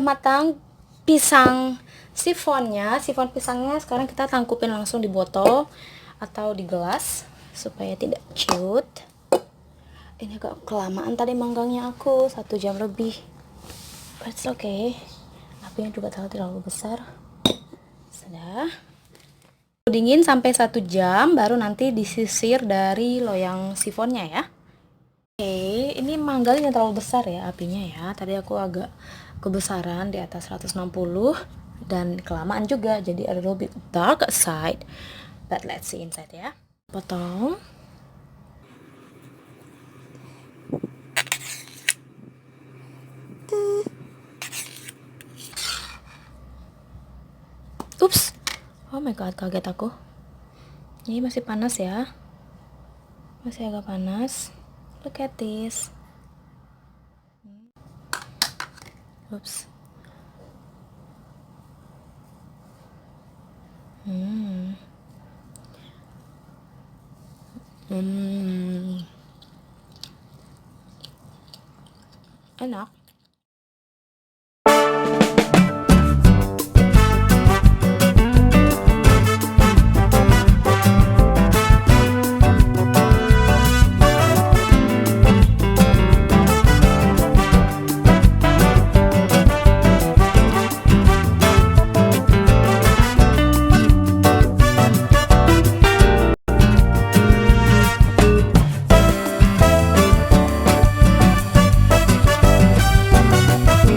matang pisang chiffonnya. Chiffon pisangnya sekarang kita tangkupin langsung di botol atau di gelas supaya tidak ciut. Ini agak kelamaan tadi manggangnya aku, 1 jam lebih. But it's okay. Apinya juga terlalu besar. Sudah. Dingin sampai 1 jam, baru nanti disisir dari loyang chiffonnya ya. Oke, ini manggalnya terlalu besar ya apinya ya. Tadi aku agak kebesaran di atas 160 dan kelamaan juga, jadi a little bit dark side. But let's see inside ya. Potong. Ups. Oh my god, kaget aku. Ini masih panas ya. Masih agak panas. Look at this. Oops. Enak.